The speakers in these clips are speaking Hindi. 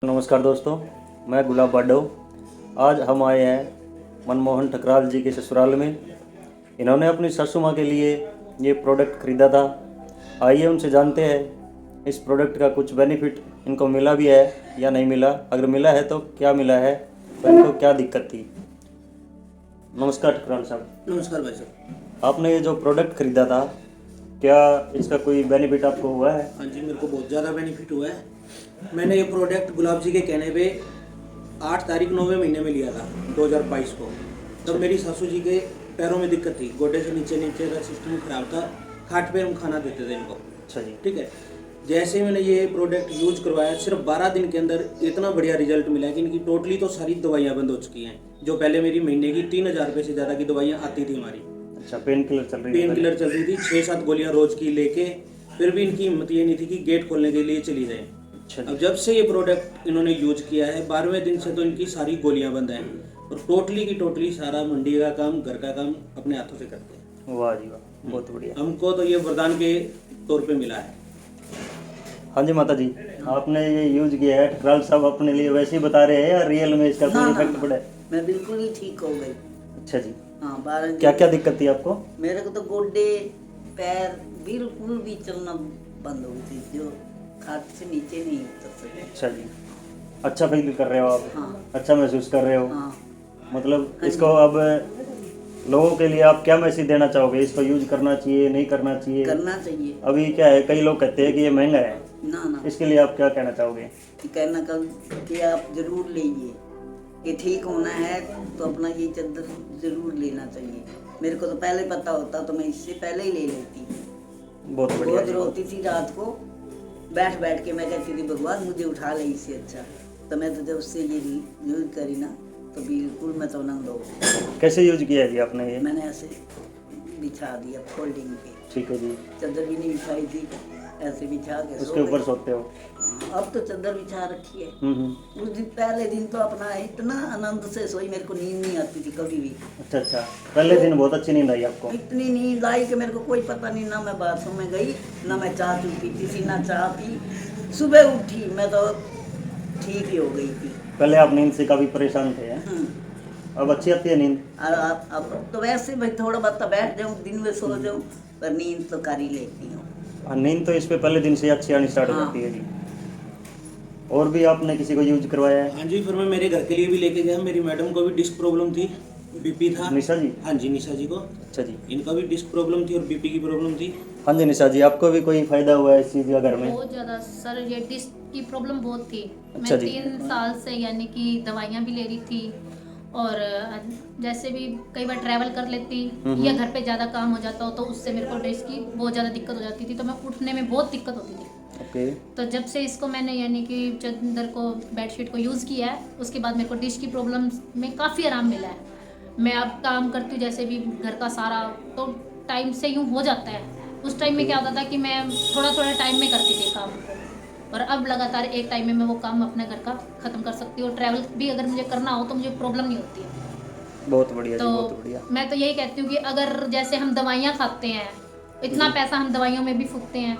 नमस्कार दोस्तों, मैं गुलाब बाडव। आज हम आए हैं मनमोहन ठकराल जी के ससुराल में। इन्होंने अपनी सासू माँ के लिए ये प्रोडक्ट ख़रीदा था। आइए उनसे जानते हैं इस प्रोडक्ट का कुछ बेनिफिट इनको मिला भी है या नहीं मिला। अगर मिला है तो क्या मिला है और इनको क्या दिक्कत थी। नमस्कार ठकराल साहब। नमस्कार भाई साहब। आपने ये जो प्रोडक्ट ख़रीदा था, क्या इसका कोई बेनिफिट आपको हुआ है? हाँ जी, मेरे को बहुत ज़्यादा बेनिफिट हुआ है। मैंने ये प्रोडक्ट गुलाब जी के कहने पे 8 तारीख 9वें महीने में लिया था 2022 को। तब मेरी सासू जी के पैरों में दिक्कत थी, गोडे से नीचे का सिस्टम खराब था, खाट पे हम खाना देते थे इनको। अच्छा जी। ठीक है, जैसे ही मैंने ये प्रोडक्ट यूज करवाया, सिर्फ 12 दिन के अंदर इतना बढ़िया रिजल्ट मिला कि इनकी टोटली तो सारी दवाइयाँ बंद हो चुकी हैं। जो पहले मेरी महीने की 3000 रुपये से ज़्यादा की दवाइयाँ आती थी हमारी। अच्छा, पेन किलर चल रही पेन किलर चल रही थी, 6-7 गोलियां रोज की लेके, फिर भी इनकी हिम्मत ये नहीं थी कि गेट खोलने के लिए चली जाए। अच्छा जी। अब जब से ये प्रोडक्ट इन्होंने यूज किया है, 12वें दिन से तो इनकी सारी गोलियां बंद हैं और टोटली की टोटली सारा मंडी का काम, घर का काम अपने हाथों से करते हैं। वाह जी वाह, बहुत बढ़िया। हमको तो ये वरदान के तौर पे मिला है। हाँ जी माता जी, आपने ये यूज किया है, ठकराल साहब अपने लिए वैसे ही बता रहे हैं या रियल में इसका कोई इफेक्ट पड़ा है? मैं बिल्कुल ही ठीक हो गई। अच्छा जी। हाँ, 12 क्या क्या दिक्कत थी आपको? मेरे को तो गोडे पैर बिल्कुल भी चलना बंद हो गई थी, जो खाट से नीचे नहीं उतर सके। अच्छा जी। अच्छा फील कर रहे हो आप? हाँ। अच्छा महसूस कर रहे हो? हाँ, मतलब इसको अब लोगों के लिए आप क्या मैसेज देना चाहोगे? इसको यूज करना चाहिए, नहीं करना चाहिए? करना चाहिए। अभी क्या है, कई लोग कहते हैं कि ये महंगा है, ना इसके लिए आप क्या कहना चाहोगे? कहना कल कि आप जरूर लीजिए, कि ठीक होना है तो अपना ये चादर जरूर लेना चाहिए। मेरे को तो पहले पता होता तो मैं इससे पहले ही ले लेती। बहुत बढ़िया बहुत जी। रोती थी रात को, बैठ बैठ के मैं कहती थी भगवान मुझे उठा ले इससे अच्छा। तो मैं तो जब से ये यूज करी ना तो बिल्कुल मैं तो आनंद हो गई। कैसे यूज किया है जी आपने ये? मैंने ऐसे बिछा दिया फोल्डिंग पे, ठीक है जी। चादर भी नहीं बिछाई थी, ऐसे बिछा के उसके ऊपर सोते हो? अब तो चादर बिछा रखी है। हम्म। उस दिन पहले दिन तो अपना इतना आनंद से सोई, मेरे को नींद नहीं आती थी कभी भी। अच्छा अच्छा, पहले दिन बहुत अच्छी नींद आई आपको? इतनी नींद आई कि मेरे को कोई पता नहीं, ना मैं बाथरूम में गई, ना मैं चाय चू पीती थी, ना चाय पी। सुबह उठी मैं तो ठीक ही हो गई थी। पहले आप नींद से काफी परेशान थे हैं? अब अच्छी आती है नींद? और अब तो वैसे भाई थोड़ा बहुत बैठ जाऊँ, दिन में सो जाऊँ, पर नींद तो कर ही लेती हूँ। हाँ, नींद तो इस पे पहले दिन से अच्छी आनी स्टार्ट हो हाँ। जाती है जी। और भी आपने किसी को यूज करवाया है? हाँ जी, फिर मैं मेरे घर के लिए भी लेके गया। मेरी मैडम को भी डिस्क प्रॉब्लम थी, बीपी था। निशा जी? हाँ जी, निशा जी को। अच्छा जी। इनका भी डिस्क प्रॉब्लम थी और बीपी की प्रॉब्लम थी। हाँ जी निशा जी, आपको भी कोई फायदा हुआ है इस चीज़ का घर में? बहुत ज़्यादा सर, ये डिस्क की प्रॉब्लम बहुत थी। अच्छा मैं जी। 3 साल से यानी कि दवाइयाँ भी ले रही थी और जैसे भी कई बार ट्रैवल कर लेती या घर पे ज़्यादा काम हो जाता हो तो उससे मेरे को डिस्क की बहुत ज़्यादा दिक्कत हो जाती थी, तो मैं उठने में बहुत दिक्कत होती थी। ओके। तो जब से इसको मैंने यानी कि चादर को, बेडशीट को यूज़ किया है, उसके बाद मेरे को डिस्क की प्रॉब्लम में काफ़ी आराम मिला है। मैं अब काम करती हूँ जैसे भी घर का सारा, तो टाइम से यूँ हो जाता है। उस टाइम में क्या होता था कि मैं थोड़ा थोड़ा टाइम में करती थी काम, और अब लगातार एक टाइम में मैं वो काम अपने घर का ख़त्म कर सकती हूँ। ट्रैवल भी अगर मुझे करना हो तो मुझे प्रॉब्लम नहीं होती है। बहुत बढ़िया जी, तो बहुत बढ़िया। मैं तो यही कहती हूँ कि अगर जैसे हम दवाइयाँ खाते हैं, इतना पैसा हम दवाइयों में भी फूकते हैं,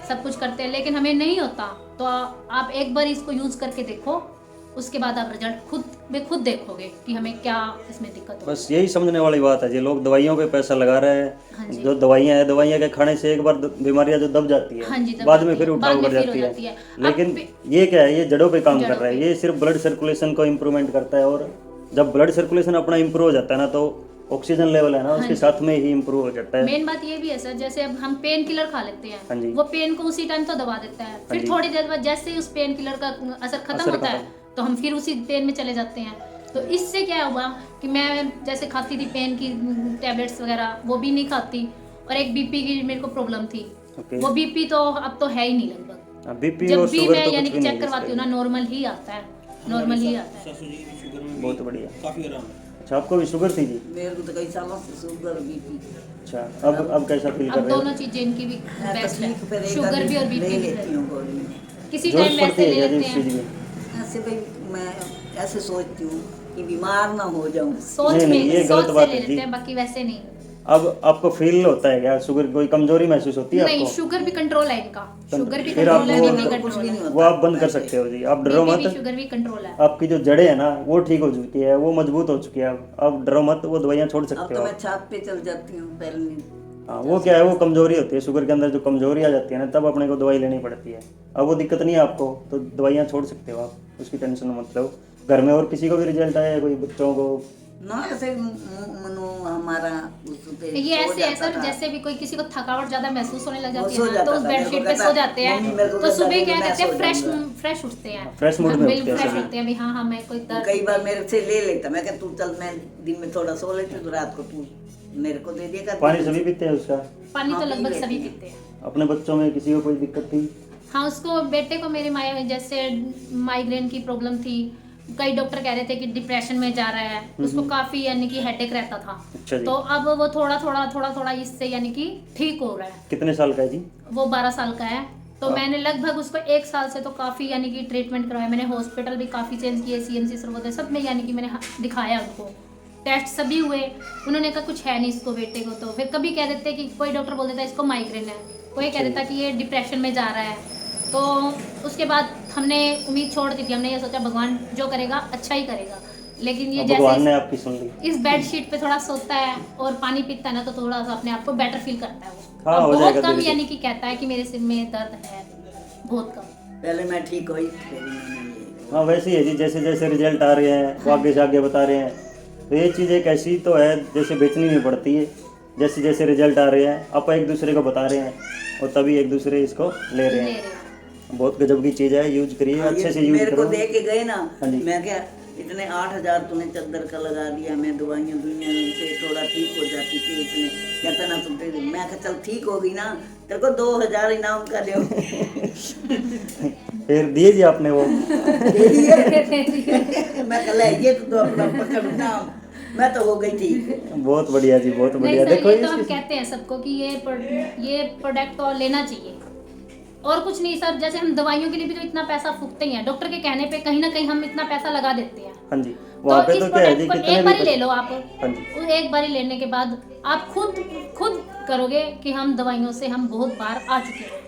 सब कुछ करते हैं, लेकिन हमें नहीं होता, तो आप एक बार इसको यूज़ करके देखो, उसके बाद आप रिजल्ट खुद देखोगे कि हमें क्या इसमें दिक्कत हो। बस यही समझने वाली बात है जी, लोग दवाइयों पे पैसा लगा रहे हाँ हैं। जी। जो दवाइयाँ हैं, दवाइयाँ के खाने से एक बार बीमारियाँ जो दब जाती हाँ जी, है, दब बाद में जाती फिर है, उठाव बाद में कर फिर हो जाती जाती है। है। लेकिन अब ये क्या है, ये जड़ों पे काम कर जड़ों रहा है। पे। ये सिर्फ ब्लड सर्कुलेशन को इम्प्रूवमेंट करता है, और जब ब्लड सर्कुलेशन अपना इम्प्रूव हो जाता है ना, तो ऑक्सीजन लेवल है ना उसके साथ में ही इम्प्रूव हो जाता है। मेन बात ये भी है सर, जैसे अब हम पेन किलर खा लेते हाँ जी। हैं, वो पेन को उसी टाइम तो दबा देता है, फिर जी। थोड़ी देर बाद जैसे ही उस पेन किलर का असर खत्म होता है तो हम फिर उसी पेन में चले जाते हैं। तो इससे क्या हुआ कि मैं जैसे खाती थी पेन की टैबलेट्स वगैरह, वो भी नहीं खाती, और एक बीपी की मेरे को प्रॉब्लम थी। ओके। वो बीपी तो अब तो है ही नहीं लगभग। बीपी जब और भी शुगर मैं तो यानी कुछ कि भी चेक नहीं करवाती हूँ ना, नॉर्मल ही आता है, नॉर्मल ही आता है। सासू जी की भी शुगर में बहुत बढ़िया। काफ़ी आराम है। अच्छा, आपको भी शुगर थी जी? मेरे को तो कई सालों से शुगर बीपी। अच्छा, अब कैसा फील कर अब रहे हो? दोनों चीजें इनकी भी मैं तो बेस्ट ठीक पे है, रहकर शुगर भी और ले बीपी लेती भी। हूँ गोली। किसी जरूरत टाइम पड़ती वैसे है ले क्या जी लेते इस चीज़ हैं, में? ऐसे भाई मैं ऐसे सोचती हूँ कि बीमार ना हो जाऊँ। सोच नहीं, में ये सोच गलत से बात ले है लेते जी। हैं, बाकी वैसे नहीं। अब आपको फील होता है क्या, शुगर कोई कमजोरी महसूस होती है नहीं, आपको? शुगर भी कंट्रोल है इनका, शुगर भी फिर कंट्रोल है, आपको बीपी कुछ भी कंट्रोल नहीं है, होता। वो आप बंद कर सकते हो जी, आप डरो बीपी भी मत। शुगर भी कंट्रोल है। आपकी जो जड़ें है ना वो ठीक हो चुकी है, वो मजबूत हो चुकी है, अब डरो मत, वो दवाइयाँ छोड़ अब सकते तो हो मैं आप। छाप पे चल जाती हूँ, पहले नहीं। हाँ, वो क्या है, वो कमजोरी होती है शुगर के अंदर, जो कमजोरी आ जाती है ना तब अपने को दवाई लेनी पड़ती है। अब वो दिक्कत नहीं है आपको तो दवाइयाँ छोड़ सकते हो आप, उसकी टेंशन मत लो। घर में और किसी को भी रिजल्ट आया है, कोई बच्चों को? ना ऐसे मनु हमारा उस पे ये सो ऐसे है जाता सर, था। जैसे भी कोई किसी को थकावट ज्यादा महसूस होने लग वो जाती सो है ना, जाता तो उस था, बेड मेरे को शीट पे कहता, सो जाते "मम्मी, मेरे को हैं, तो कहता सुबह है क्या कि मैं कहते हैं, सो फ्रेश जाऊंगा।" फ्रेश उठते हैं, फ्रेश मूड में बिल्कुल उठते हैं फ्रेश सभी। उठते हैं, अभी हाँ हाँ मैं कोई दर्द कई बार मेरे से ले लेता, मैं कहता तू चल, मैं दिन में थोड़ा सो लेती हूँ, तो रात को तू मेरे को दे दिया कर। पानी सभी पीते हैं उसका? पानी हाँ, तो पी लगभग लेते सभी हैं। पीते हैं। अपने बच्चों में किसी को कोई दिक्कत थी? हाँ, उसको बेटे को मेरे जैसे माइग्रेन की प्रॉब्लम थी, कई डॉक्टर कह रहे थे कि डिप्रेशन में जा रहा है, उसको काफी यानी कि हेडेक रहता था। अच्छा जी। तो अब वो थोड़ा इससे यानी कि ठीक हो रहा है। कितने साल का है जी? वो 12 साल का है। तो हाँ। मैंने लगभग उसको 1 साल से तो काफ़ी यानी कि ट्रीटमेंट करवाया, मैंने हॉस्पिटल भी काफ़ी चेंज किए, CMC सर्वोदय सब में यानी कि मैंने दिखाया उनको, टेस्ट सभी हुए, उन्होंने कहा कुछ है नहीं इसको बेटे को। तो फिर कभी कह देते कि कोई डॉक्टर बोल देता इसको माइग्रेन है, कोई कह देता कि ये डिप्रेशन में जा रहा है। तो उसके बाद हमने उम्मीद छोड़ दी थी, हमने ये सोचा भगवान जो करेगा अच्छा ही करेगा। लेकिन ये अब भगवान ने जैसे आपकी सुन ली। इस बेड शीट पे थोड़ा सोता है और पानी पीता है ना, तो थोड़ा सा अपने आप को बेटर फील करता है वो। हाँ, और हो बहुत जाएगा कम धीरे-धीरे। यानी कि कहता है कि मेरे सिर में दर्द है, बहुत कम। पहले मैं ठीक हुई, फिर मैंने ये हाँ, वैसे ही है जी, जैसे जैसे रिजल्ट आ रहे हैं वो आगे से आगे बता रहे हैं। तो ये चीज़ एक ऐसी तो है जैसे बेचनी नहीं पड़ती है, जैसे जैसे रिजल्ट आ रहे हैं आप एक दूसरे को बता रहे हैं और तभी एक दूसरे इसको ले रहे ले हैं। रहे हैं। बहुत गजब की चीज़ है, यूज करिए, हाँ, अच्छे ये से यूज मेरे को करो। दे के गए ना, हाँ जी। मैं क्या इतने 8,000 तूने चद्दर का लगा दिया, मैं दवाइयाँ दुनिया से थोड़ा ठीक हो जाती थी, इतने कहता ना तुम दे दे। मैं कहा चल ठीक होगी ना, तेरे को 2,000 इनाम का दो। फिर दिए जी आपने वो? दे दिए। मैं कहा ले ये तो अपना पकड़ नाम, मैं तो हो गई ठीक। बहुत बढ़िया जी, बहुत नहीं बढ़िया। सर, देखो ये तो हम इसकी- कहते हैं सबको कि ये प्रोडक्ट तो लेना चाहिए, और कुछ नहीं सर। जैसे हम दवाइयों के लिए भी तो इतना पैसा फूकते ही हैं, डॉक्टर के कहने पे कहीं ना कहीं हम इतना पैसा लगा देते हैं। हाँ जी, वहाँ पे इस तो क्या है जी, प्रोडक्ट को कितने एक बार भी ले लो आप, हाँ जी। वो एक बार लेने के बाद आप खुद करोगे कि हम दवाइयों से हम बहुत बार आ चुके हैं,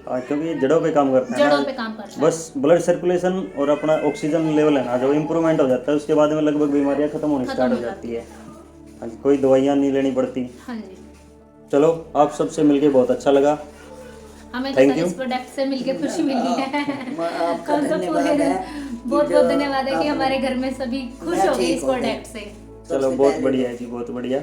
हाँ, क्योंकि ये जड़ों पे काम करता है जड़ों ना। पे काम करता है। बस ब्लड सर्कुलेशन और अपना ऑक्सीजन लेवल है ना, जो इम्प्रूवमेंट हो जाता है उसके बाद में लगभग बीमारियां खत्म होनी खत्म स्टार्ट हो हो जाती है। हाँ जी, कोई दवाइयाँ नहीं लेनी पड़ती। हाँ जी, चलो, आप सबसे मिलके बहुत अच्छा लगा। हमें तो Thank सर you. इस प्रोडक्ट से मिलके खुशी मिली है। आपका हम सब धन्यवाद पूरे है। बहुत जो बहुत धन्यवाद है कि आपने- हमारे घर में सभी खुश मैं हो गए ठीक इस हो गई। प्रोडक्ट से। चलो, सबसे बहुत पहले बढ़िया है जी, बहुत बढ़िया।